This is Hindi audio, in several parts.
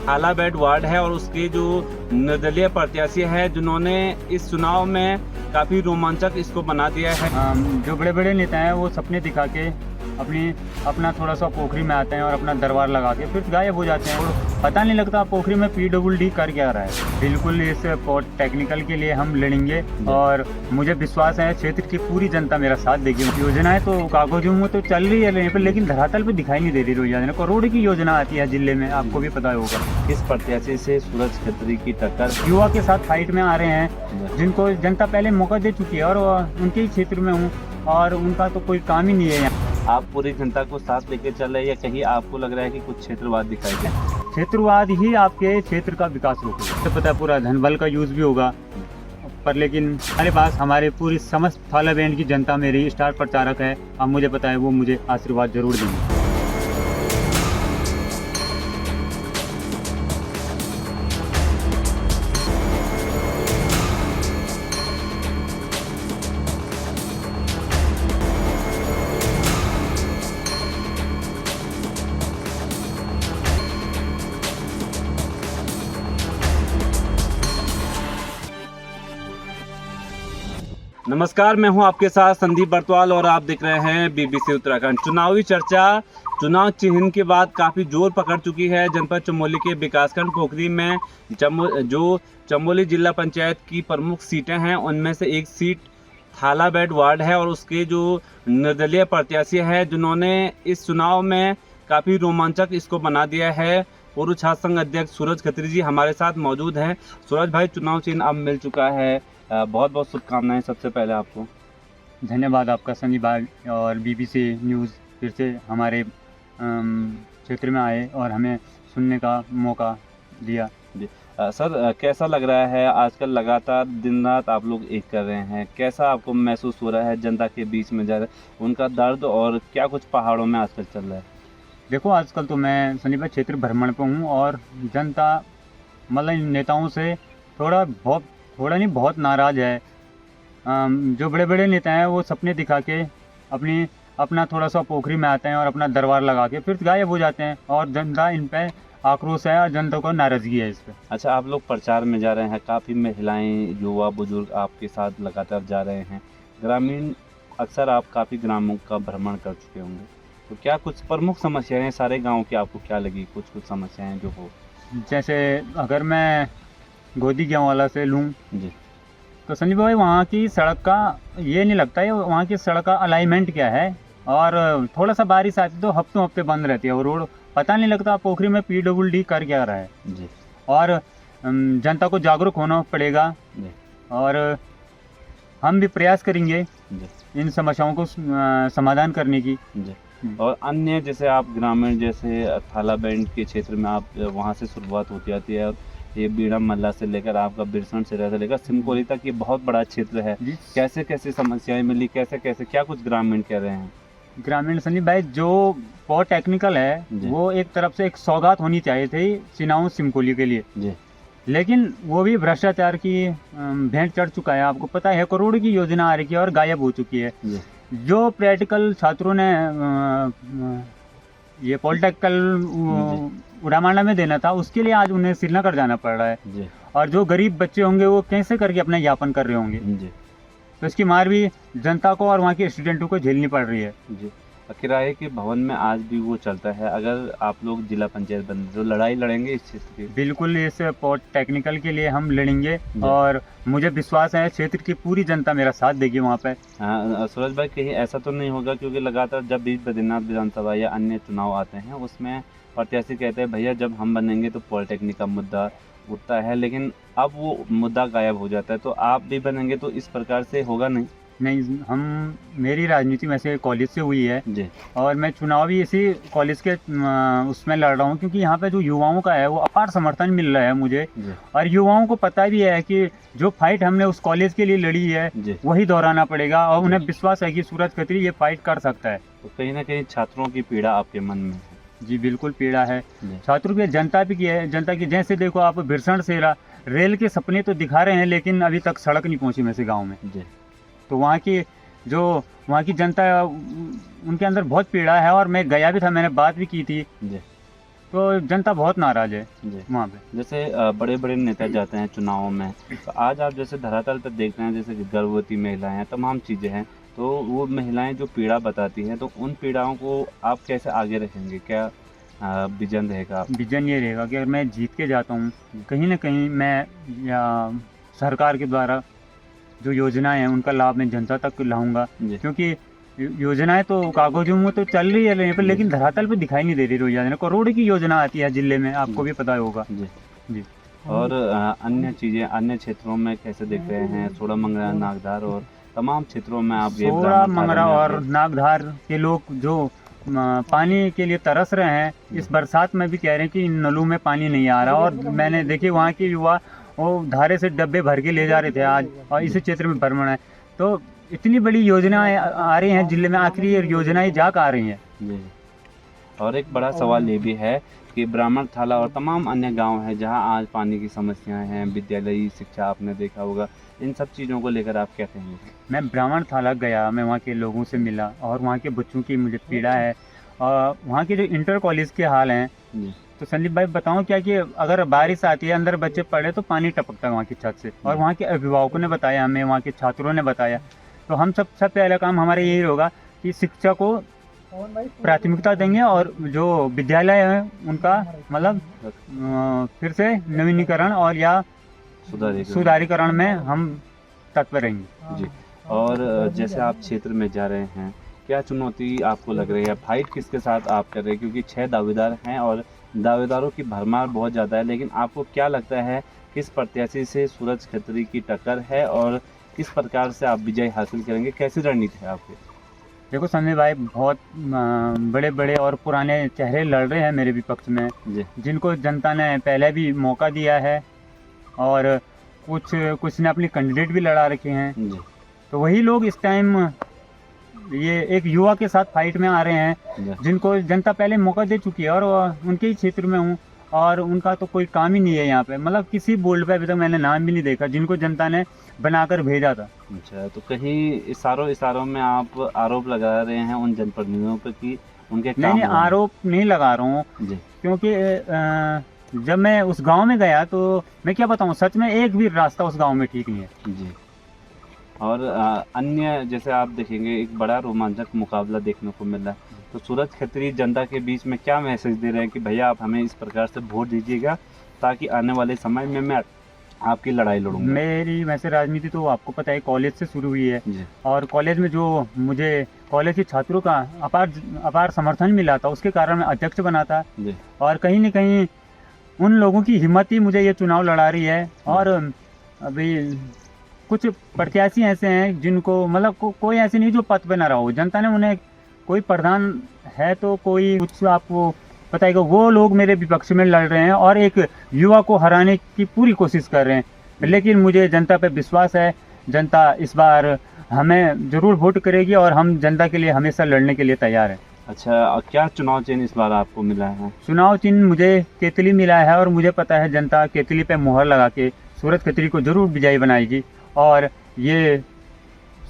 थालाबेट वार्ड है और उसके जो निर्दलीय प्रत्याशी है जिन्होंने इस चुनाव में काफी रोमांचक इसको बना दिया है। जो बड़े बड़े नेता हैं वो सपने दिखा के अपना थोड़ा सा पोखरी में आते हैं और अपना दरबार लगा के फिर गायब हो जाते हैं और पता नहीं लगता पोखरी में PWD कर क्या रहा है। बिल्कुल इस टेक्निकल के लिए हम लड़ेंगे और मुझे विश्वास है क्षेत्र की पूरी जनता मेरा साथ देगी। योजनाएं तो कागजों में तो चल रही है पर लेकिन धरातल पे दिखाई नहीं दे रही। योजना करोड़ की योजना आती है जिले में, आपको भी पता होगा। इस प्रत्याशी से सूरज खत्री की टक्कर युवा के साथ फाइट में आ रहे हैं जिनको जनता पहले मौका दे चुकी है और उनके ही क्षेत्र में हूँ और उनका तो कोई काम ही नहीं है यहाँ। आप पूरी जनता को साथ लेके चल रहे हैं या कहीं आपको लग रहा है कि कुछ क्षेत्रवाद दिखाई दे? क्षेत्रवाद ही आपके क्षेत्र का विकास रोकेगा। तो पता है पूरा धनबल का यूज भी होगा पर लेकिन हमारे पास हमारे पूरी समस्त थालाबेट की जनता मेरी स्टार प्रचारक है। अब मुझे पता है वो मुझे आशीर्वाद जरूर देंगे। नमस्कार, मैं हूं आपके साथ संदीप बर्तवाल और आप देख रहे हैं BBC उत्तराखंड। चुनावी चर्चा चुनाव चिन्ह के बाद काफ़ी जोर पकड़ चुकी है। जनपद चमोली के विकासखंड पोखरी में जो चमोली जिला पंचायत की प्रमुख सीटें हैं उनमें से एक सीट थालाबेट वार्ड है और उसके जो निर्दलीय प्रत्याशी है जिन्होंने इस चुनाव में काफ़ी रोमांचक इसको बना दिया है। पूर्व छात्र संघ अध्यक्ष सूरज खत्री जी हमारे साथ मौजूद हैं। सूरज भाई, चुनाव चिन्ह अब मिल चुका है, बहुत बहुत शुभकामनाएं सबसे पहले आपको। धन्यवाद आपका संदीप भाई और BBC न्यूज़ फिर से हमारे क्षेत्र में आए और हमें सुनने का मौका दिया। जी सर, कैसा लग रहा है आजकल लगातार दिन रात आप लोग एक कर रहे हैं, कैसा आपको महसूस हो रहा है जनता के बीच में जा रहे उनका दर्द और क्या कुछ पहाड़ों में आजकल चल रहा है? देखो आजकल तो मैं संदीप भाई क्षेत्र भ्रमण पे हूँ और जनता मतलब नेताओं से थोड़ा नहीं बहुत नाराज़ है। जो बड़े बड़े नेता हैं वो सपने दिखा के अपना थोड़ा सा पोखरी में आते हैं और अपना दरबार लगा के फिर गायब हो जाते हैं और जनता इन पे आक्रोश है और जनता को नाराज़गी है इस पर। अच्छा, आप लोग प्रचार में जा रहे हैं, काफ़ी महिलाएं युवा बुजुर्ग आपके साथ लगातार जा रहे हैं, ग्रामीण अक्सर आप काफ़ी ग्रामों का भ्रमण कर चुके होंगे, तो क्या कुछ प्रमुख समस्याएं सारे गाँव की आपको क्या लगी? कुछ समस्याएँ जो हो, जैसे अगर मैं गोदी गेहूँ वाला से लूँ जी, तो संदीप भाई वहाँ की सड़क का ये नहीं लगता है वहाँ की सड़क का अलाइनमेंट क्या है और थोड़ा सा बारिश आती तो हफ्तों हफ्ते बंद रहती है और रोड पता नहीं लगता पोखरी में PWD कर क्या रहा है जी। और जनता को जागरूक होना पड़ेगा जी। और हम भी प्रयास करेंगे जी। इन समस्याओं को समाधान करने की। जी। और अन्य जैसे आप ग्रामीण जैसे थालाबेट के क्षेत्र में आप वहाँ से शुरुआत होती आती है और ये बीड़ा मल्ला से लेकर आपका बिरसण से लेकर सिमकोली तक ये बहुत बड़ा क्षेत्र है, कैसे कैसे समस्याएं मिली, कैसे कैसे क्या कुछ ग्रामीण कह रहे हैं? ग्रामीण संदीप भाई जो बहुत टेक्निकल है वो एक तरफ से एक सौगात होनी चाहिए थी चिनाऊ सिमकोली के लिए जी, लेकिन वो भी भ्रष्टाचार की भेंट चढ़ चुका है। आपको पता है करोड़ की योजना आ रही है और गायब हो चुकी है। जो प्रैक्टिकल छात्रों ने ये पॉलिटेक्निकल उड़ामांडा में देना था उसके लिए आज उन्हें श्रीनगर जाना पड़ रहा है जी। और जो गरीब बच्चे होंगे वो कैसे करके अपना यापन कर रहे होंगे जी। तो इसकी मार भी जनता को और वहाँ के स्टूडेंटों को झेलनी पड़ रही है। जी, किराए के भवन में आज भी वो चलता है। अगर आप लोग जिला पंचायत बन तो लड़ाई लड़ेंगे इस चीज़ की? बिल्कुल इस टेक्निकल के लिए हम लड़ेंगे और मुझे विश्वास है क्षेत्र की पूरी जनता मेरा साथ देगी वहाँ पे। हाँ सूरज भाई, कहीं ऐसा तो नहीं होगा क्योंकि लगातार जब भी बद्रीनाथ विधानसभा या अन्य चुनाव आते हैं उसमें प्रत्याशी कहते हैं भैया जब हम बनेंगे तो पॉलिटेक्निक का मुद्दा उठता है, लेकिन अब वो मुद्दा गायब हो जाता है, तो आप भी बनेंगे तो इस प्रकार से होगा नहीं? नहीं, मेरी राजनीति वैसे कॉलेज से हुई है जी। और मैं चुनाव भी इसी कॉलेज के उसमें लड़ रहा हूँ क्योंकि यहाँ पे जो युवाओं का है वो अपार समर्थन मिल रहा है मुझे और युवाओं को पता भी है कि जो फाइट हमने उस कॉलेज के लिए लड़ी है वही दोहराना पड़ेगा और उन्हें विश्वास है कि सूरज खत्री ये फाइट कर सकता है। तो कहीं ना कहीं छात्रों की पीड़ा आपके मन में है? जी बिल्कुल पीड़ा है छात्रों की, जनता भी की है। जनता की जैसे देखो आप बिरसण से रेल के सपने तो दिखा रहे हैं लेकिन अभी तक सड़क नहीं पहुंची वैसे गाँव में। तो वहाँ की जनता उनके अंदर बहुत पीड़ा है और मैं गया भी था, मैंने बात भी की थी। तो जनता बहुत नाराज है जी। वहाँ पे। जैसे बड़े बड़े नेता जाते हैं चुनावों में, तो आज आप जैसे धरातल पर देखते हैं जैसे कि गर्भवती महिलाएं हैं, तमाम चीज़ें हैं, तो वो महिलाएं जो पीड़ा बताती हैं, तो उन पीड़ाओं को आप कैसे आगे रखेंगे? क्या विजन रहेगा आप? विजन ये रहेगा कि अगर मैं जीत के जाता हूँ, कहीं ना कहीं मैं या सरकार के द्वारा जो योजनाएं हैं उनका लाभ मैं जनता तक लाऊंगा, जी। क्योंकि योजनाएं तो कागजों में तो चल रही है लेकिन पर, लेकिन धरातल पे दिखाई नहीं दे रही योजना। करोड़ों की योजना आती है जिले में, आपको भी पता होगा। जी। जी। और अन्य चीज़ें अन्य क्षेत्रों में कैसे देख रहे हैं? सोड़ा मंगरा, नागधार और तमाम क्षेत्रों में आप गए, सोड़ा ब्राह्मण थाना मंगरा में आप और गए। नागधार के लोग जो पानी के लिए तरस रहे हैं, इस बरसात में भी कह रहे हैं कि इन नलों में पानी नहीं आ रहा। और मैंने देखी वहाँ के युवा वो धारे से डब्बे भर के ले जा रहे थे आज, और इसी क्षेत्र में भ्रमण है। तो इतनी बड़ी योजनाएं आ रही हैं जिले में, आखिर ये योजनाएं जा आ रही हैं। जी। और एक बड़ा सवाल ये भी है कि ब्राह्मण थाला और तमाम अन्य गांव हैं जहां आज पानी की समस्याएं हैं, विद्यालयी शिक्षा आपने देखा होगा, इन सब चीज़ों को लेकर आप क्या कहेंगे? मैं ब्राह्मण थाला गया, मैं वहाँ के लोगों से मिला और वहाँ के बच्चों की मुझे पीड़ा है, और वहाँ के जो इंटर कॉलेज के हाल हैं। जी। तो संदीप भाई बताऊं क्या कि अगर बारिश आती है, अंदर बच्चे पढ़े तो पानी टपकता है वहाँ की छत से। और वहाँ के अभिभावकों ने बताया, हमें वहाँ के छात्रों ने बताया। तो हम सब पहला काम हमारा यही होगा कि शिक्षा को प्राथमिकता देंगे, और जो विद्यालय है उनका मतलब फिर से नवीनीकरण और या सुधारीकरण में हम तत्पर रहेंगे। जी। और जैसे आप क्षेत्र में जा रहे हैं, क्या चुनौती आपको लग रही है? फाइट किसके साथ आप कर रहे हैं? क्योंकि 6 दावेदार हैं और दावेदारों की भरमार बहुत ज़्यादा है, लेकिन आपको क्या लगता है किस प्रत्याशी से सूरज खत्री की टक्कर है और किस प्रकार से आप विजय हासिल करेंगे? कैसी रणनीति है आपकी? देखो संजय भाई, बहुत बड़े बड़े और पुराने चेहरे लड़ रहे हैं मेरे विपक्ष में, जी। जिनको जनता ने पहले भी मौका दिया है, और कुछ ने अपनी कैंडिडेट भी लड़ा रखे हैं। जी। तो वही लोग इस टाइम ये एक युवा के साथ फाइट में आ रहे हैं, जी। जिनको जनता पहले मौका दे चुकी है, और उनके ही क्षेत्र में हूँ, और उनका तो कोई काम ही नहीं है यहाँ पे। मतलब किसी बोर्ड पे अभी तक मैंने नाम भी नहीं देखा जिनको जनता ने बनाकर भेजा था। अच्छा, तो कहीं इशारों में आप आरोप लगा रहे हैं उन जनप्रतिनिधियों पर कि उनके काम नहीं, हुआ है? आरोप नहीं लगा रहा हूँ, जी। क्योंकि जब मैं उस गांव में गया तो मैं क्या बताऊँ, सच में एक भी रास्ता उस गांव में ठीक नहीं है। जी। और अन्य जैसे आप देखेंगे एक बड़ा रोमांचक मुकाबला देखने को मिल रहा है, तो सूरज खत्री जनता के बीच में क्या मैसेज दे रहे हैं कि भैया आप हमें इस प्रकार से वोट दीजिएगा ताकि आने वाले समय में मैं आपकी लड़ाई लड़ूंगा? मेरी वैसे राजनीति तो आपको पता है कॉलेज से शुरू हुई है, जी। और कॉलेज में जो मुझे कॉलेज के छात्रों का अपार समर्थन मिला था, उसके कारण मैं अध्यक्ष बना था। जी। और कहीं न कहीं उन लोगों की हिम्मत ही मुझे ये चुनाव लड़ा रही है। और अभी कुछ प्रत्याशी ऐसे हैं जिनको मतलब कोई ऐसे नहीं जो पद पे ना रहा हो, जनता ने उन्हें कोई प्रधान है तो कोई कुछ आपको पता है कि वो लोग मेरे विपक्ष में लड़ रहे हैं और एक युवा को हराने की पूरी कोशिश कर रहे हैं। लेकिन मुझे जनता पे विश्वास है, जनता इस बार हमें ज़रूर वोट करेगी और हम जनता के लिए हमेशा लड़ने के लिए तैयार हैं। अच्छा, क्या चुनाव चिन्ह इस बार आपको मिला है? चुनाव चिन्ह मुझे केतली मिला है, और मुझे पता है जनता केतली पे मोहर लगा के सूरज खत्री को जरूर विजयी बनाएगी, और ये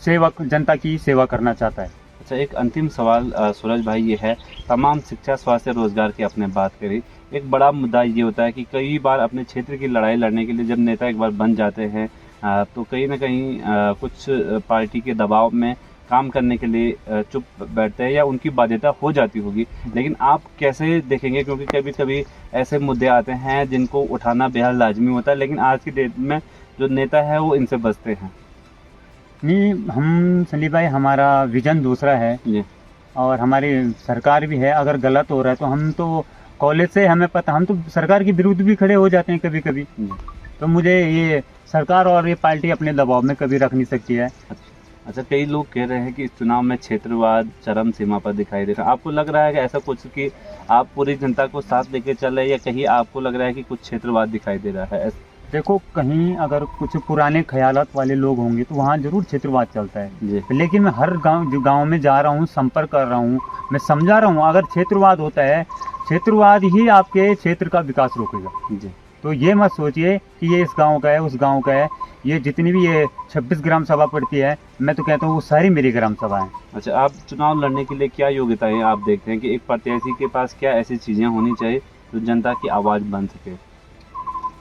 सेवक जनता की सेवा करना चाहता है। अच्छा, एक अंतिम सवाल सूरज भाई ये है, तमाम शिक्षा, स्वास्थ्य, रोजगार की आपने बात करी, एक बड़ा मुद्दा ये होता है कि कई बार अपने क्षेत्र की लड़ाई लड़ने के लिए जब नेता एक बार बन जाते हैं तो कहीं ना कहीं कुछ पार्टी के दबाव में काम करने के लिए चुप बैठते हैं या उनकी बाध्यता हो जाती होगी, लेकिन आप कैसे देखेंगे? क्योंकि कभी कभी ऐसे मुद्दे आते हैं जिनको उठाना बेहद लाजमी होता है, लेकिन आज की डेट में जो नेता है वो इनसे बचते हैं। नहीं, हम संदीप भाई, हमारा विजन दूसरा है जी। और हमारी सरकार भी है। अगर गलत हो रहा है तो हम तो कॉलेज से हमें पता, हम तो सरकार के विरुद्ध भी खड़े हो जाते हैं कभी कभी। तो मुझे ये सरकार और ये पार्टी अपने दबाव में कभी रख नहीं सकती है। अच्छा, कई लोग कह रहे हैं कि इस चुनाव में क्षेत्रवाद चरम सीमा पर दिखाई दे रहा है, आपको लग रहा है कि ऐसा कुछ कि आप पूरी जनता को साथ लेके चल रहे हैं, या कहीं आपको लग रहा है कि कुछ क्षेत्रवाद दिखाई दे रहा है? देखो, कहीं अगर कुछ पुराने ख्यालात वाले लोग होंगे तो वहाँ जरूर क्षेत्रवाद चलता है जी। लेकिन मैं हर गांव में जा रहा हूँ, संपर्क कर रहा हूँ, मैं समझा रहा हूँ, अगर क्षेत्रवाद होता है, क्षेत्रवाद ही आपके क्षेत्र का विकास रोकेगा। जी। तो ये मत सोचिए कि ये इस गांव का है, उस गांव का है। ये जितनी भी ये 26 ग्राम सभा पड़ती है, मैं तो कहता हूँ वो सारी मेरी ग्राम सभा है। अच्छा, आप चुनाव लड़ने के लिए क्या योग्यताएं आप देखते हैं कि एक प्रत्याशी के पास क्या ऐसी चीज़ें होनी चाहिए तो जनता की आवाज़ बन सके?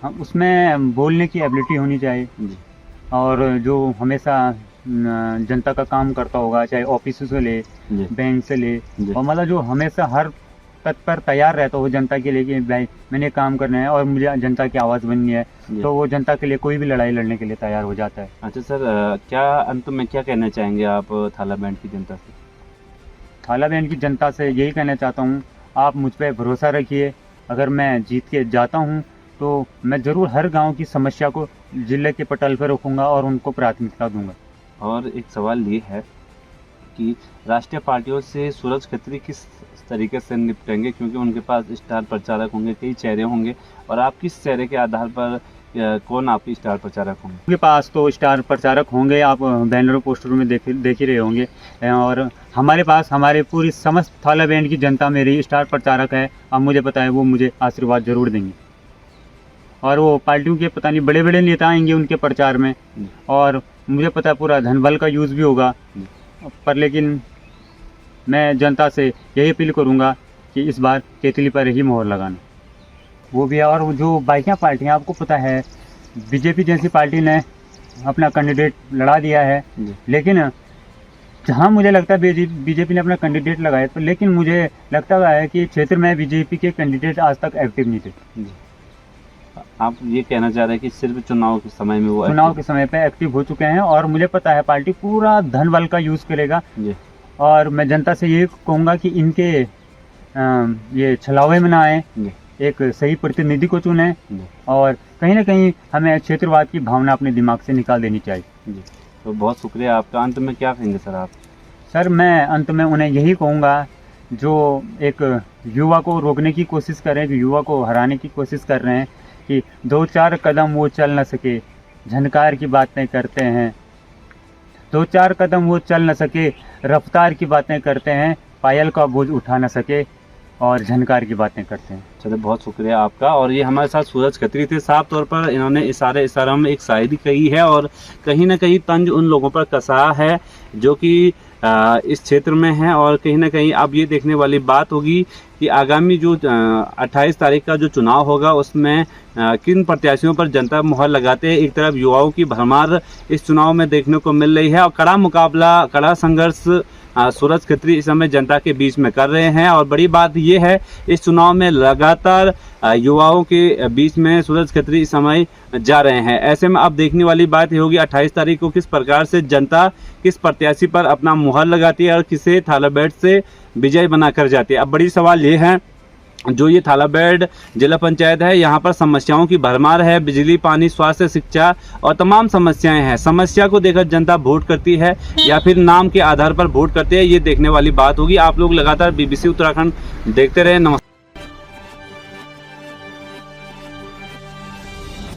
हम उसमें बोलने की एबिलिटी होनी चाहिए, जी और जो हमेशा जनता का काम करता होगा, चाहे ऑफिस से ले, जी बैंक से ले, जी और मतलब जो हमेशा हर तत्पर तैयार रहता हो जनता के लिए कि भाई मैंने काम करना है और मुझे जनता की आवाज़ बननी है, जी। तो वो जनता के लिए कोई भी लड़ाई लड़ने के लिए तैयार हो जाता है। अच्छा सर, क्या अंत में क्या कहना चाहेंगे आप थाला बैंड की जनता से? थाला बैंड की जनता से यही कहना चाहता हूँ, आप मुझ पर भरोसा रखिए। अगर मैं जीत के जाता हूँ तो मैं ज़रूर हर गांव की समस्या को जिले के पटल पर रखूँगा और उनको प्राथमिकता दूंगा। और एक सवाल ये है कि राष्ट्रीय पार्टियों से सूरज खत्री किस तरीके से निपटेंगे, क्योंकि उनके पास स्टार प्रचारक होंगे, कई चेहरे होंगे, और आप किस चेहरे के आधार पर कौन आपके स्टार प्रचारक होंगे? उनके पास तो स्टार प्रचारक होंगे, आप बैनरों पोस्टरों में देख ही रहे होंगे, और हमारे पास हमारे पूरी समस्त थाला बैंड की जनता मेरी स्टार प्रचारक है। अब मुझे पता है वो मुझे आशीर्वाद जरूर देंगे, और वो पार्टियों के पता नहीं बड़े बड़े नेता आएंगे उनके प्रचार में, और मुझे पता है पूरा धन बल का यूज़ भी होगा। पर लेकिन मैं जनता से यही अपील करूंगा कि इस बार केतली पर ही मोहर लगाना, वो भी है। और वो जो बाकियाँ पार्टियाँ, आपको पता है बीजेपी जैसी पार्टी ने अपना कैंडिडेट लड़ा दिया है, जी लेकिन जहाँ मुझे लगता है बीजेपी ने अपना कैंडिडेट लगाया, तो लेकिन मुझे लगता है कि क्षेत्र में बीजेपी के कैंडिडेट आज तक एक्टिव नहीं थे। जी। आप ये कहना चाह रहे हैं कि सिर्फ चुनाव के समय में वो चुनाव के समय पे एक्टिव हो चुके हैं, और मुझे पता है पार्टी पूरा धन बल का यूज़ करेगा। जी और मैं जनता से ये कहूँगा कि इनके ये छलावे में ना आए, जी एक सही प्रतिनिधि को चुने, जी और कहीं ना कहीं हमें क्षेत्रवाद की भावना अपने दिमाग से निकाल देनी चाहिए। जी। तो बहुत शुक्रिया आपका। अंत में क्या कहेंगे सर आप? सर मैं अंत में उन्हें यही कहूँगा, जो एक युवा को रोकने की कोशिश कर रहे हैं, कि युवा को हराने की कोशिश कर रहे हैं, कि 2-4 कदम वो चल न सके, झनकार की बातें करते हैं, 2-4 कदम वो चल न सके, रफ्तार की बातें करते हैं, पायल का बोझ उठा न सके, और झनकार की बातें करते हैं। चलो बहुत शुक्रिया आपका। और ये हमारे साथ सूरज खत्री थे। साफ तौर पर इन्होंने इशारा में एक शायरी कही है, और कहीं ना कहीं तंज उन लोगों पर कसा है जो कि इस क्षेत्र में है। और कहीं ना कहीं अब ये देखने वाली बात होगी कि आगामी जो 28 तारीख का जो चुनाव होगा उसमें किन प्रत्याशियों पर जनता मुहर लगाते हैं। एक तरफ युवाओं की भरमार इस चुनाव में देखने को मिल रही है, और कड़ा मुकाबला, कड़ा संघर्ष सूरज खत्री इस समय जनता के बीच में कर रहे हैं। और बड़ी बात यह है, इस चुनाव में लगातार युवाओं के बीच में सूरज खत्री इस समय जा रहे हैं। ऐसे में अब देखने वाली बात ये होगी 28 तारीख को किस प्रकार से जनता किस प्रत्याशी पर अपना मुहर लगाती है और किसे थाला बैंड से विजय बनाकर जाती है। अब बड़ी सवाल ये है, जो ये थाला बैंड जिला पंचायत है, यहाँ पर समस्याओं की भरमार है। बिजली, पानी, स्वास्थ्य, शिक्षा और तमाम समस्याएं हैं। समस्या को देखकर जनता वोट करती है या फिर नाम के आधार पर वोट करती है, ये देखने वाली बात होगी। आप लोग लगातार BBC उत्तराखंड देखते रहे। नमस्कार।